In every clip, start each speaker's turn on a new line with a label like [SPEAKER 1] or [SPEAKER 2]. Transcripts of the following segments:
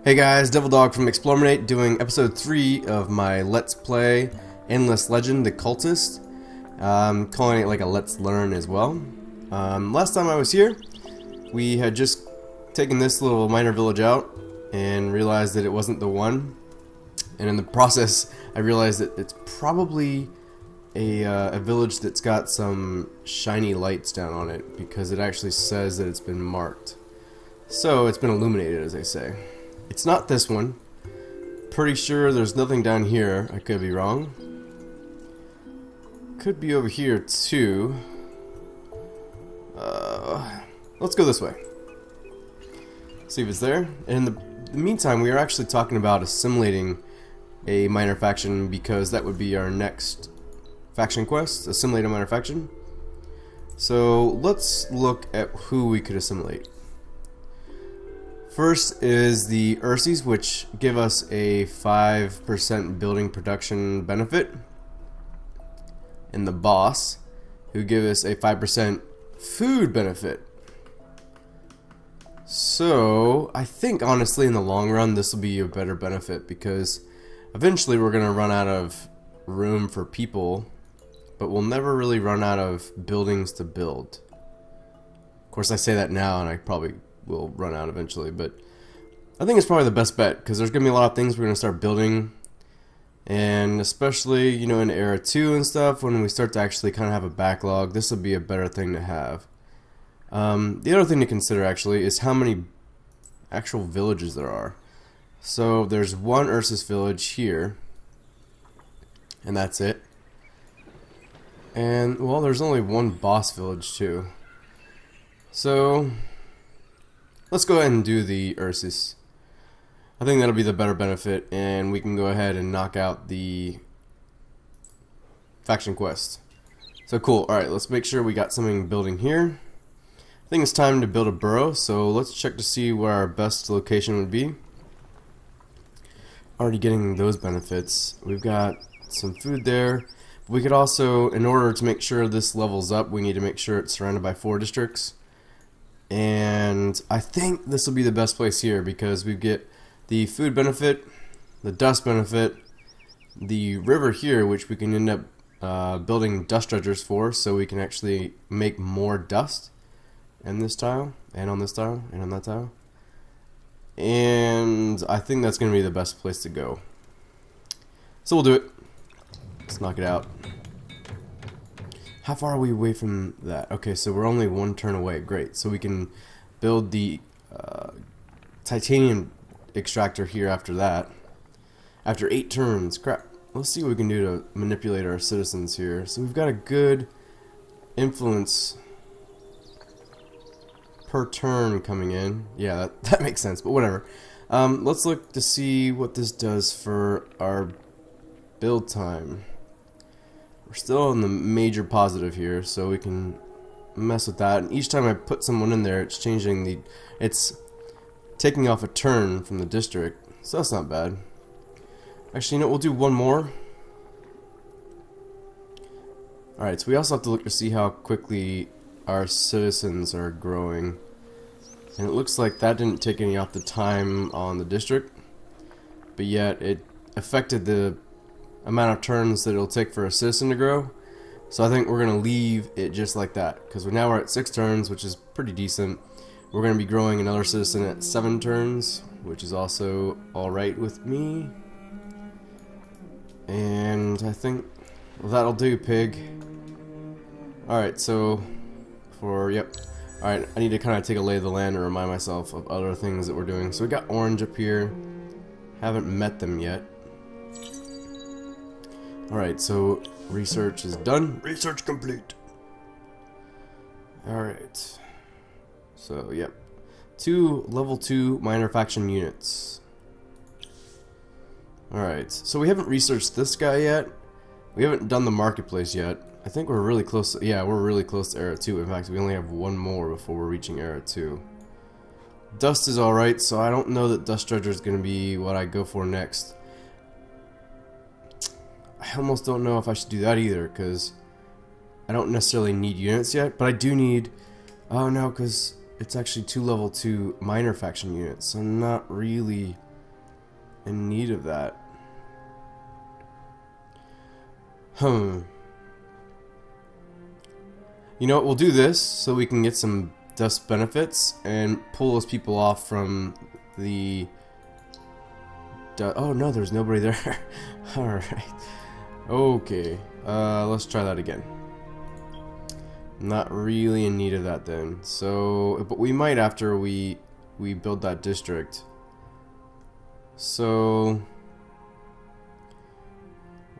[SPEAKER 1] Hey guys, Devil Dog from Explorminate doing episode 3 of my Let's Play Endless Legend, the Cultist. I'm calling it like a Let's Learn as well. Last time I was here, we had just taken this little miner village out and realized that it wasn't the one. And in the process, I realized that it's probably a village that's got some shiny lights down on it because it actually says that it's been marked. So it's been illuminated, as they say. It's not this one. Pretty sure there's nothing down here. I could be wrong. Could be over here too. Let's go this way. See if it's there. And in the meantime, we are actually talking about assimilating a minor faction because that would be our next faction quest. Assimilate a minor faction. So let's look at who we could assimilate. First is the Ursies, which give us a 5% building production benefit. And the Boss, who give us a 5% food benefit. So, I think honestly in the long run this will be a better benefit because eventually we're going to run out of room for people, but we'll never really run out of buildings to build. Of course I say that now and I probably will run out eventually, but I think it's probably the best bet because there's going to be a lot of things we're going to start building, and especially, you know, in Era 2 and stuff, when we start to actually kind of have a backlog, this will be a better thing to have. The other thing to consider actually is how many actual villages there are. So there's one Ursus village here, and that's it. And, well, there's only one boss village too. So let's go ahead and do the Ursus. I think that'll be the better benefit, and we can go ahead and knock out the faction quest. So cool. Alright, let's make sure we got something building here. I think it's time to build a burrow, so let's check to see where our best location would be. Already getting those benefits. We've got some food there. We could also, in order to make sure this levels up, we need to make sure it's surrounded by 4 districts. And I think this will be the best place here because we get the food benefit, the dust benefit, the river here, which we can end up building dust dredgers for, so we can actually make more dust in this tile, and on this tile, and on that tile. And I think that's going to be the best place to go. So we'll do it. Let's knock it out. How far are we away from that? Okay, so we're only one turn away. Great. So we can build the titanium extractor here after that. After 8 turns. Crap. Let's see what we can do to manipulate our citizens here. So we've got a good influence per turn coming in. Yeah, that makes sense, but whatever. Let's look to see what this does for our build time. We're still in the major positive here, so we can mess with that. And each time I put someone in there, it's changing it's taking off a turn from the district, so that's not bad. Actually, you know, we'll do one more. Alright, so we also have to look to see how quickly our citizens are growing. And it looks like that didn't take any off the time on the district, but yet it affected the amount of turns that it'll take for a citizen to grow. So I think we're going to leave it just like that, because now we're at 6 turns, which is pretty decent. We're going to be growing another citizen at 7 turns, which is also alright with me. And I think, well, that'll do, pig. Alright, so yep. Alright, I need to kind of take a lay of the land and remind myself of other things that we're doing. So we got orange up here. Haven't met them yet. Alright, so research is done. Research complete. Alright. So, yep. 2 level 2 minor faction units. Alright, so we haven't researched this guy yet. We haven't done the marketplace yet. I think we're really close. Yeah, we're really close to Era 2. In fact, we only have one more before we're reaching Era 2. Dust is alright, so I don't know that Dust Dredger is going to be what I go for next. I almost don't know if I should do that either, because I don't necessarily need units yet, but I do need... Oh no, because it's actually 2 level 2 minor faction units, so not really in need of that. You know what, we'll do this so we can get some dust benefits and pull those people off from the... Oh no, there's nobody there. Alright. Okay. Let's try that again. Not really in need of that then. So, but we might after we build that district. So...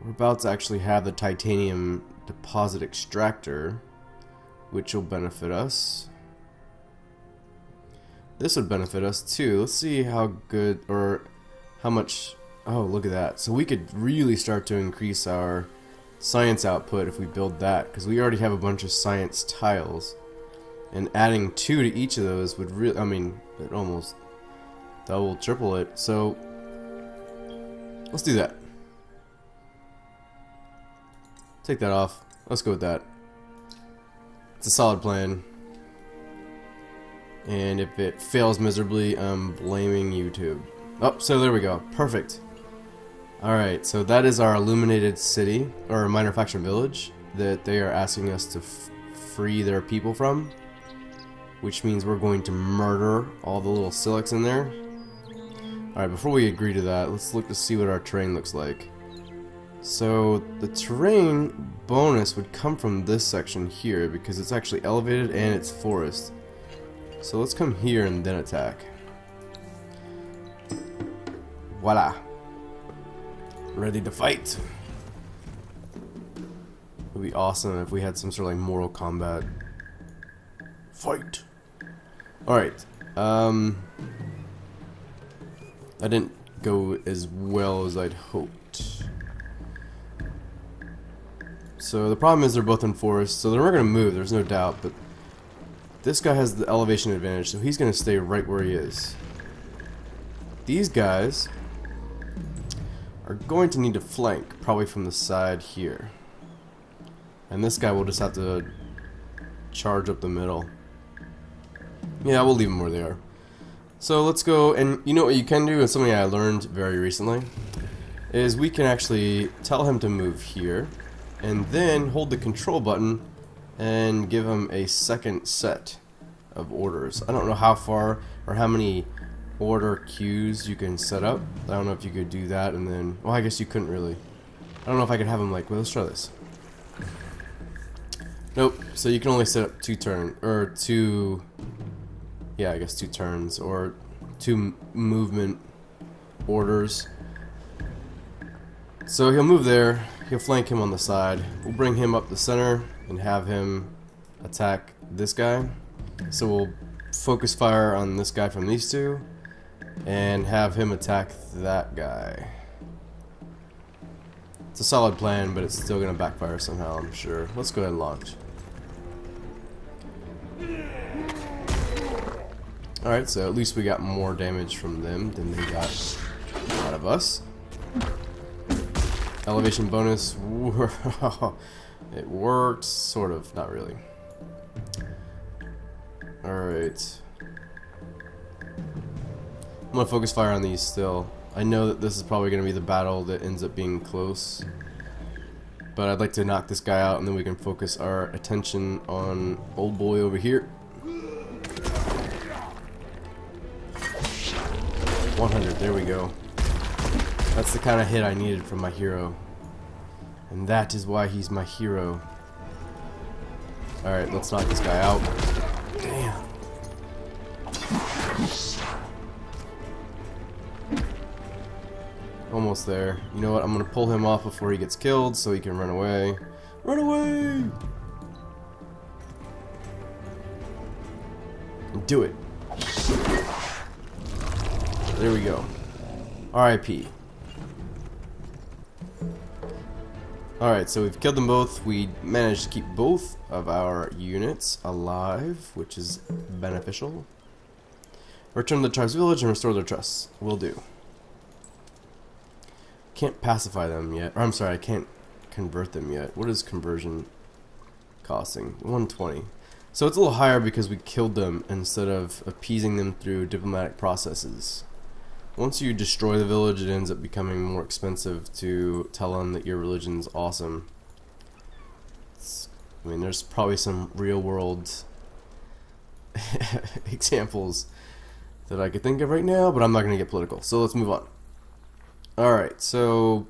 [SPEAKER 1] we're about to actually have the titanium deposit extractor, which will benefit us. This would benefit us too. Let's see how good or how much. Oh, look at that. So we could really start to increase our science output if we build that, because we already have a bunch of science tiles, and adding 2 to each of those would really, I mean, it almost double, triple it. So let's do that. Take that off. Let's go with that. It's a solid plan. And if it fails miserably, I'm blaming YouTube. Oh, so there we go. Perfect. Alright, so that is our illuminated city, or manufacturing village, that they are asking us to free their people from. Which means we're going to murder all the little Silics in there. Alright, before we agree to that, let's look to see what our terrain looks like. So the terrain bonus would come from this section here because it's actually elevated and it's forest. So let's come here and then attack. Voila. Ready to fight. It would be awesome if we had some sort of like Mortal Kombat. Fight. Alright. That didn't go as well as I'd hoped. So the problem is they're both in forest, so they're not going to move, there's no doubt, but this guy has the elevation advantage, so he's going to stay right where he is. These guys are going to need to flank, probably from the side here. And this guy will just have to charge up the middle. Yeah, we'll leave them where they are. So let's go, and you know what you can do, and something I learned very recently, is we can actually tell him to move here, and then hold the control button and give him a second set of orders. I don't know how far or how many order queues you can set up. I don't know if you could do that and then, well, I guess you couldn't really. I don't know if I could have him like, well, let's try this. Nope. So you can only set up 2 turns, or 2, yeah, I guess 2 turns, or 2 movement orders. So he'll move there, he'll flank him on the side, we'll bring him up the center and have him attack this guy. So we'll focus fire on this guy from these 2 and have him attack that guy. It's a solid plan, but it's still going to backfire somehow, I'm sure. Let's go ahead and launch. Alright, so at least we got more damage from them than they got out of us. Elevation bonus, it worked, sort of, not really. Alright. I'm gonna focus fire on these still. I know that this is probably gonna be the battle that ends up being close, but I'd like to knock this guy out and then we can focus our attention on old boy over here. 100, there we go. That's the kind of hit I needed from my hero. And that is why he's my hero. Alright, let's knock this guy out. Damn. Almost there. You know what? I'm going to pull him off before he gets killed so he can run away. Run away! Do it. There we go. R.I.P. Alright, so we've killed them both. We managed to keep both of our units alive, which is beneficial. Return to the tribe's village and restore their trust. Will do. Can't pacify them yet. Or I'm sorry, I can't convert them yet. What is conversion costing? 120. So it's a little higher because we killed them instead of appeasing them through diplomatic processes. once you destroy the village, it ends up becoming more expensive to tell them that your religion's awesome. I mean, there's probably some real world examples that I could think of right now, but I'm not going to get political. So let's move on. Alright, so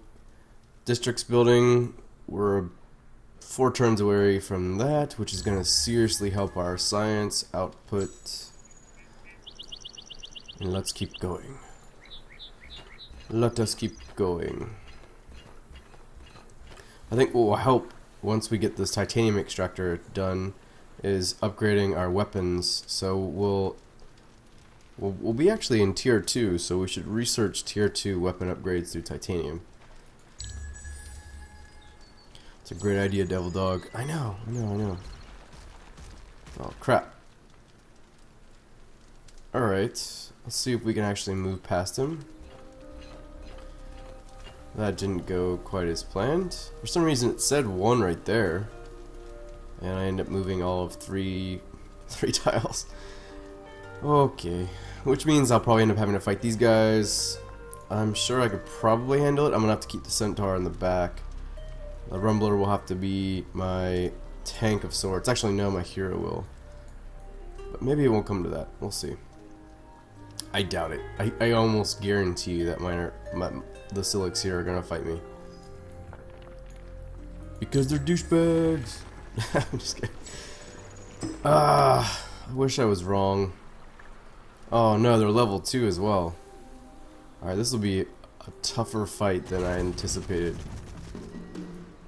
[SPEAKER 1] districts building, we're 4 turns away from that, which is going to seriously help our science output. And let's keep going. Let us keep going. I think what will help once we get this titanium extractor done is upgrading our weapons. So we'll be actually in tier 2, so we should research tier 2 weapon upgrades through titanium. It's a great idea, Devil Dog. I know. Oh, crap. Alright, let's see if we can actually move past him. That didn't go quite as planned. For some reason it said 1 right there. And I end up moving all of three tiles. Okay. Which means I'll probably end up having to fight these guys. I'm sure I could probably handle it. I'm gonna have to keep the centaur in the back. The rumbler will have to be my tank of sorts. Actually no, my hero will. But maybe it won't come to that. We'll see. I doubt it. I almost guarantee you that the Silics here are gonna fight me. Because they're douchebags. I'm just kidding. I wish I was wrong. Oh no, they're level 2 as well. Alright, this will be a tougher fight than I anticipated.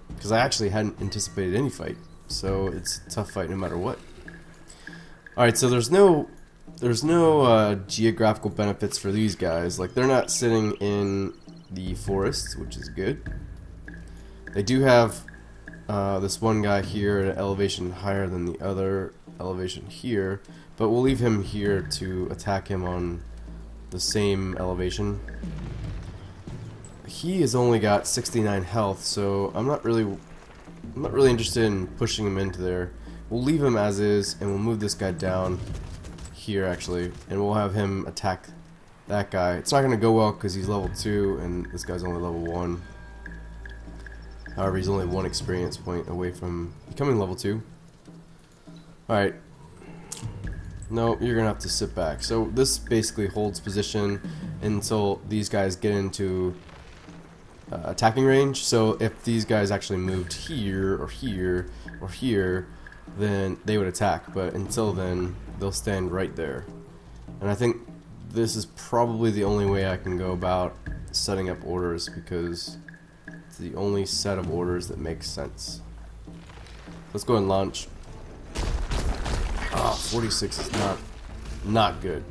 [SPEAKER 1] Because I actually hadn't anticipated any fight. So it's a tough fight no matter what. Alright, so there's no geographical benefits for these guys. Like, they're not sitting in the forest, which is good. They do have this one guy here at an elevation higher than the other elevation here, but we'll leave him here to attack him on the same elevation. He has only got 69 health, so I'm not really interested in pushing him into there. We'll leave him as is, and we'll move this guy down here actually, and we'll have him attack that guy. It's not going to go well because he's level 2 and this guy's only level 1. However, he's only 1 experience point away from becoming level 2. Alright. No, you're going to have to sit back. So this basically holds position until these guys get into attacking range. So if these guys actually moved here or here or here, then they would attack. But until then, they'll stand right there. And I think this is probably the only way I can go about setting up orders, because it's the only set of orders that makes sense. Let's go and launch. Ah, 46 is not good.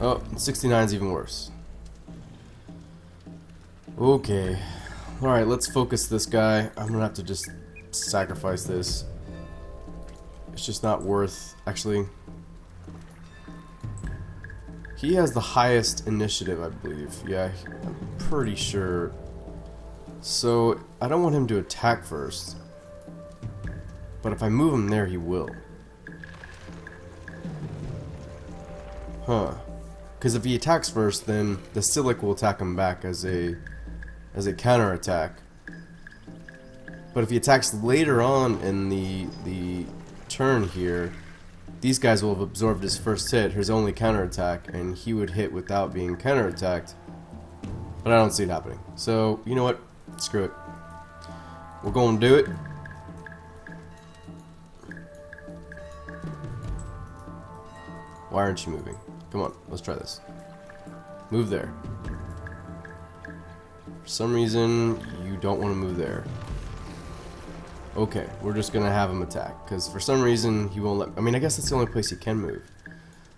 [SPEAKER 1] Oh, 69 is even worse. Okay. Alright, let's focus this guy. I'm gonna have to just sacrifice this. It's just not worth, actually. He has the highest initiative, I believe. Yeah, I'm pretty sure. So, I don't want him to attack first. But if I move him there, he will. Huh. Because if he attacks first, then the Silic will attack him back as a counterattack. But if he attacks later on in the turn here, these guys will have absorbed his first hit, his only counterattack, and he would hit without being counterattacked. But I don't see it happening. So, you know what? Screw it. We're going to do it. Why aren't you moving? Come on, let's try this. Move there. For some reason, you don't want to move there. Okay, we're just gonna have him attack, because for some reason he won't let. I mean, I guess that's the only place he can move.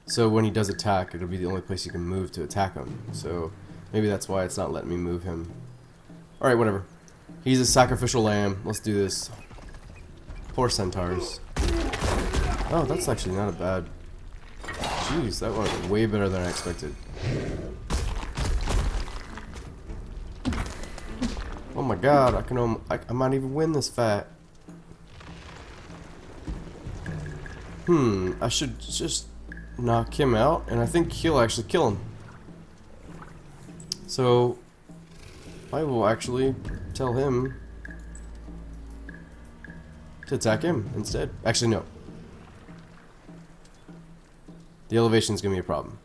[SPEAKER 1] So when he does attack, it'll be the only place you can move to attack him. So maybe that's why it's not letting me move him. Alright, whatever. He's a sacrificial lamb. Let's do this. Poor centaurs. Oh, that's actually not a bad. Jeez, that went way better than I expected. Oh my god, I might even win this fight. I should just knock him out, and I think he'll actually kill him. So I will actually tell him to attack him instead. Actually, no. The elevation is going to be a problem.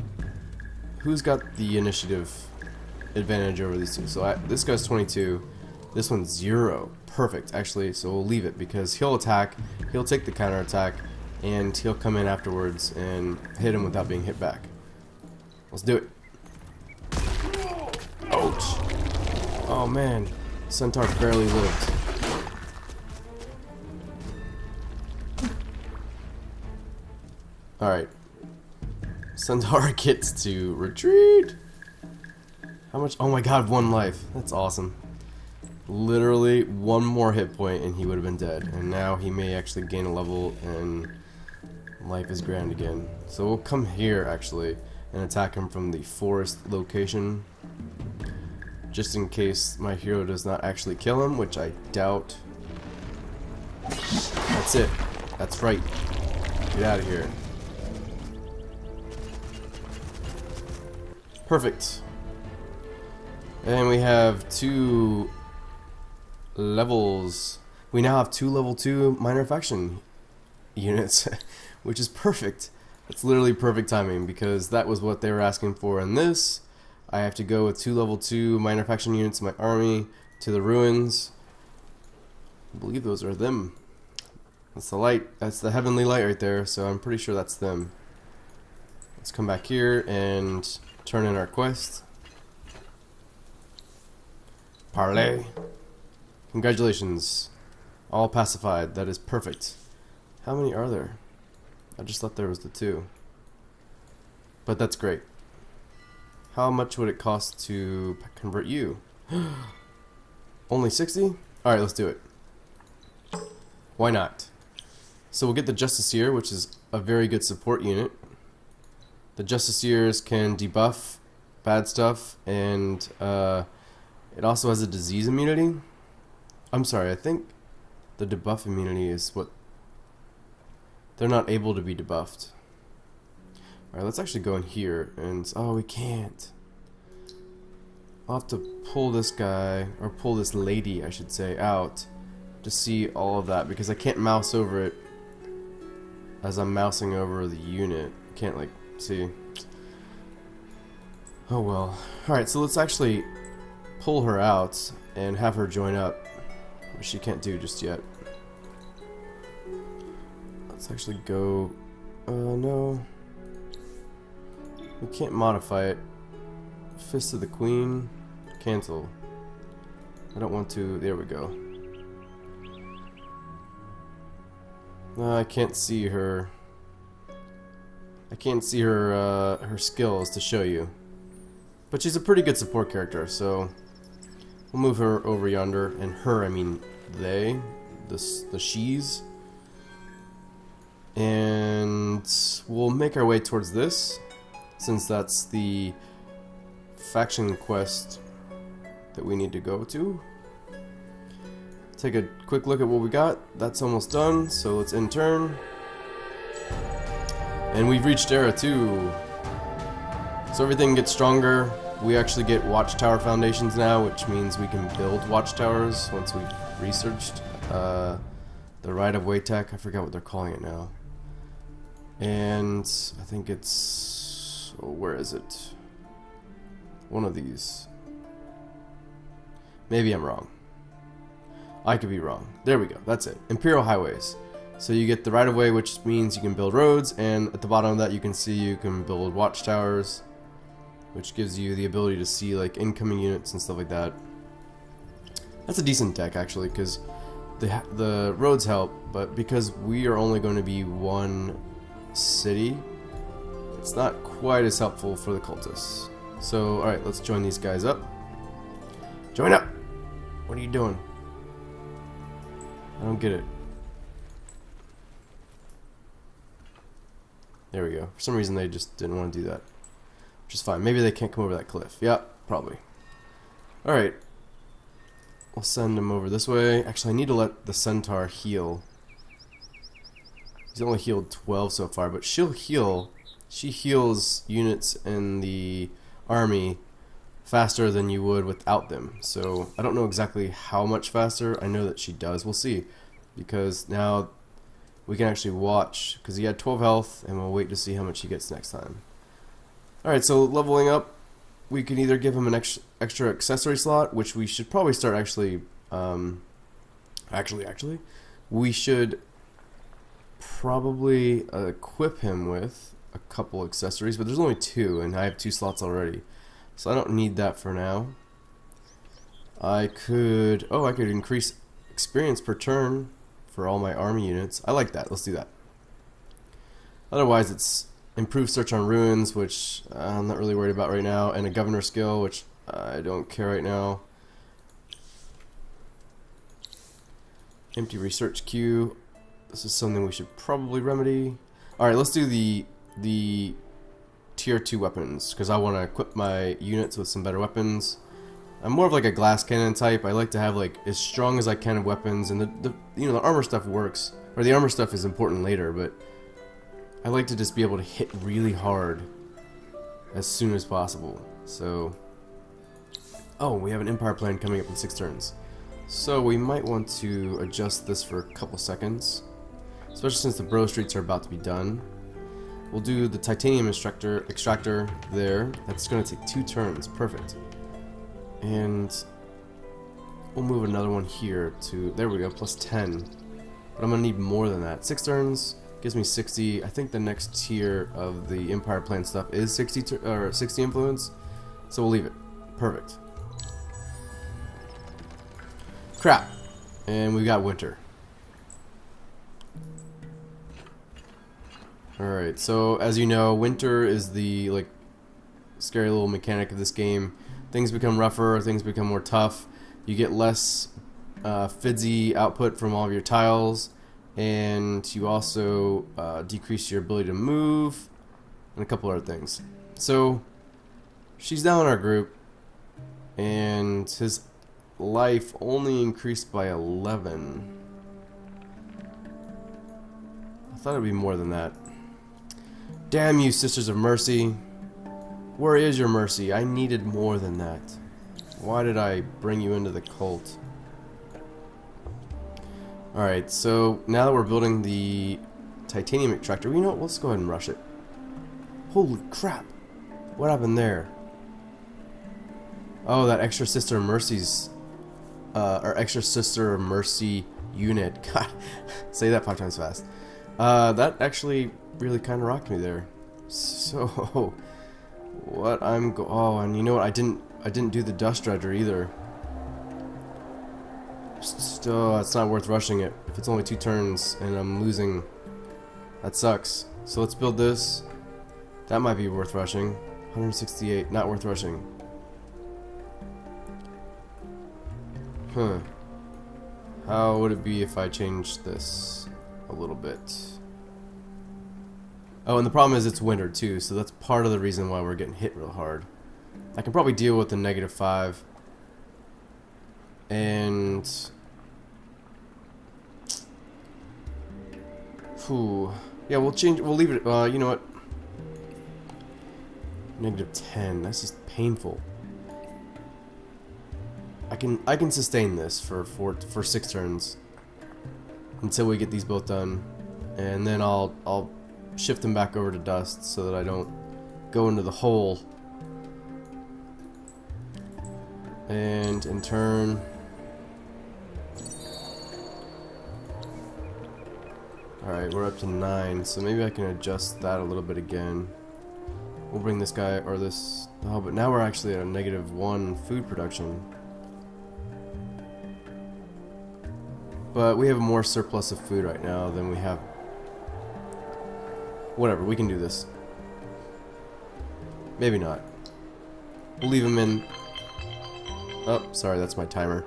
[SPEAKER 1] Who's got the initiative advantage over these two? So this guy's 22. This one's 0. Perfect, actually. So we'll leave it because he'll attack, he'll take the counter attack, and he'll come in afterwards and hit him without being hit back. Let's do it. Ouch. Oh man, Centaur barely lived. Alright. Centaur gets to retreat. How much? Oh my god, 1 life. That's awesome. Literally 1 more hit point and he would have been dead. And now he may actually gain a level and life is grand again. So we'll come here actually and attack him from the forest location. Just in case my hero does not actually kill him, which I doubt. That's it. That's right. Get out of here. Perfect. And we have 2 levels. We now have 2 level 2 minor faction units, which is perfect. It's literally perfect timing because that was what they were asking for in this. I have to go with 2 level 2 minor faction units in my army to the ruins. I believe those are them. That's the light. That's the heavenly light right there, so I'm pretty sure that's them. Let's come back here and turn in our quest. Parley. Congratulations. All pacified. That is perfect. How many are there? I just thought there was the 2. But that's great. How much would it cost to convert you? Only 60? Alright, let's do it. Why not? So we'll get the Justiciar, which is a very good support unit. The Justiciars can debuff bad stuff, and it also has a disease immunity. I'm sorry, I think the debuff immunity is what... They're not able to be debuffed. Alright, let's actually go in here and... Oh, we can't. I'll have to pull this guy, or pull this lady, I should say, out to see all of that, because I can't mouse over it as I'm mousing over the unit. Can't, like, see. Oh well. Alright, so let's actually pull her out and have her join up, which she can't do just yet. Let's actually go... no. We can't modify it. Fist of the Queen. Cancel. I don't want to... There we go. I can't see her... I can't see her, her skills to show you. But she's a pretty good support character, so... We'll move her over yonder. And her, I mean they. The she's. And we'll make our way towards this, since that's the faction quest that we need to go to. Take a quick look at what we got. That's almost done, so let's end turn. And we've reached Era 2. So everything gets stronger. We actually get watchtower foundations now, which means we can build watchtowers once we've researched the right-of-way tech. I forgot what they're calling it now. And I think it's... Oh, where is it? One of these. Maybe I'm wrong. I could be wrong. There we go. That's it. Imperial highways. So you get the right-of-way, which means you can build roads, and at the bottom of that you can see you can build watchtowers, which gives you the ability to see like incoming units and stuff like that. That's a decent tech actually, because the roads help, but because we are only going to be one city, it's not quite as helpful for the cultists. So alright, let's join these guys up. Join up! What are you doing? I don't get it. There we go. For some reason they just didn't want to do that. Which is fine. Maybe they can't come over that cliff. Yeah, probably. Alright. We'll send him over this way. Actually, I need to let the Centaur heal. He's only healed 12 so far, but she'll heal. She heals units in the army faster than you would without them. So I don't know exactly how much faster. I know that she does. We'll see, because now we can actually watch, because he had 12 health, and we'll wait to see how much he gets next time. Alright, so leveling up, we can either give him an extra accessory slot, which we should probably start actually, we should probably equip him with a couple accessories, but there's only 2, and I have 2 slots already, so I don't need that for now. I could increase experience per turn for all my army units. I like that. Let's do that. Otherwise, it's improved search on ruins, which I'm not really worried about right now, and a governor skill, which I don't care right now. Empty research queue. This is something we should probably remedy. Alright, let's do the tier 2 weapons, because I want to equip my units with some better weapons. I'm more of like a glass cannon type. I like to have like as strong as I can of weapons, and the the armor stuff works, or the armor stuff is important later, but I like to just be able to hit really hard as soon as possible. So, oh, we have an empire plan coming up in 6 turns. So we might want to adjust this for a couple seconds, especially since the bro streets are about to be done. We'll do the titanium extractor there. That's going to take 2 turns. Perfect. And we'll move another one here to, there we go, plus 10. But I'm going to need more than that. 6 turns gives me 60. I think the next tier of the empire plan stuff is 60 influence, so we'll leave it. Perfect. Crap. And we got winter. Alright, so as you know, winter is the like scary little mechanic of this game. Things become rougher, things become more tough. You get less fidzy output from all of your tiles, and you also decrease your ability to move, and a couple other things. So she's now in our group, and his life only increased by 11. I thought it would be more than that. Damn you, Sisters of Mercy. Where is your mercy? I needed more than that. Why did I bring you into the cult? Alright, so now that we're building the titanium extractor, you know what? Let's go ahead and rush it. Holy crap. What happened there? Oh, that extra Sister of Mercy's or extra Sister of Mercy unit. God, say that 5 times fast. That actually really kind of rocked me there. So, what oh, and you know what? I didn't do the dust dredger either. Still, it's not worth rushing it. If it's only 2 turns and I'm losing, that sucks. So let's build this. That might be worth rushing. 168, not worth rushing. Huh. How would it be if I changed this a little bit? Oh, and the problem is it's winter too, so that's part of the reason why we're getting hit real hard. I can probably deal with the -5. And yeah, we'll leave it. You know what? -10. That's just painful. I can sustain this for 6 turns until we get these both done, and then I'll shift them back over to dust so that I don't go into the hole. And in turn, alright, we're up to 9, so maybe I can adjust that a little bit again. We'll bring this guy, or this, oh, but now we're actually at a -1 food production. But we have more surplus of food right now than we have. Whatever, we can do this. Maybe not. We'll leave him in. Oh, sorry, that's my timer.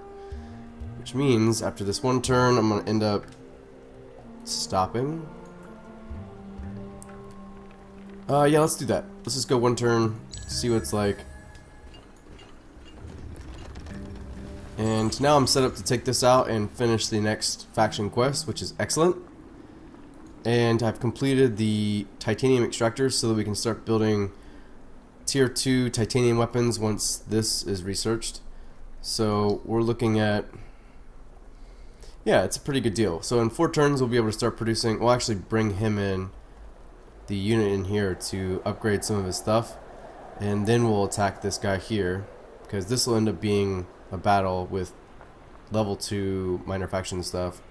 [SPEAKER 1] Which means after this 1 turn, I'm going to end up stopping. Yeah, let's do that. Let's just go 1 turn, see what it's like. And now I'm set up to take this out and finish the next faction quest, which is excellent. And I've completed the titanium extractors so that we can start building tier 2 titanium weapons once this is researched. So we're looking at, yeah, it's a pretty good deal. So in 4 turns we'll be able to start producing. We'll actually bring him in, the unit in here, to upgrade some of his stuff, and then we'll attack this guy here, because this will end up being a battle with level 2 minor faction stuff.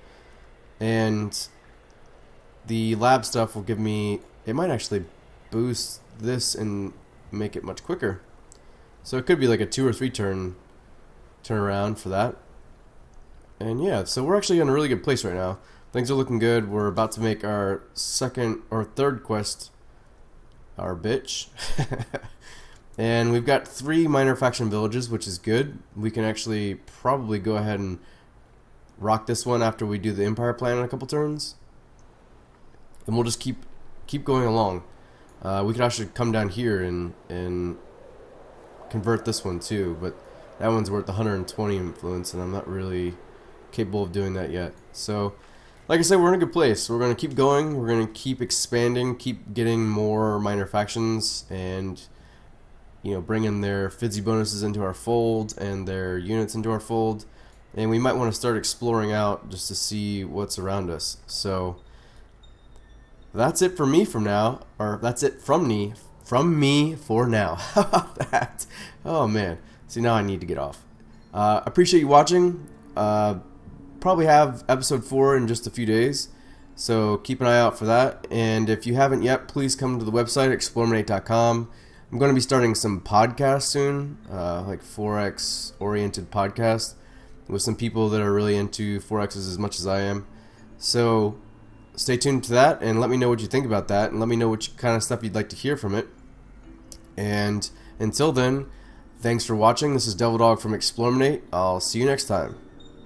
[SPEAKER 1] And the lab stuff will give me, it might actually boost this and make it much quicker. So it could be like a 2 or 3 turn around for that. And yeah, so we're actually in a really good place right now. Things are looking good. We're about to make our second or third quest our bitch. And we've got 3 minor faction villages, which is good. We can actually probably go ahead and rock this one after we do the empire plan in a couple turns. And we'll just keep going along. We could actually come down here and convert this one too, but that one's worth 120 influence, and I'm not really capable of doing that yet. So, like I said, we're in a good place. We're going to keep going. We're going to keep expanding, keep getting more minor factions, and bringing their fizzy bonuses into our fold and their units into our fold. And we might want to start exploring out just to see what's around us. So that's it for me from now, or that's it from me for now. How about that? Oh man. See, now I need to get off. Appreciate you watching. Probably have episode 4 in just a few days, so keep an eye out for that. And if you haven't yet, please come to the website, explorminate.com. I'm going to be starting some podcasts soon, like 4X oriented podcasts with some people that are really into 4Xs as much as I am. So stay tuned to that and let me know what you think about that, and let me know what kind of stuff you'd like to hear from it. And until then, thanks for watching. This is Devil Dog from Explorminate. I'll see you next time.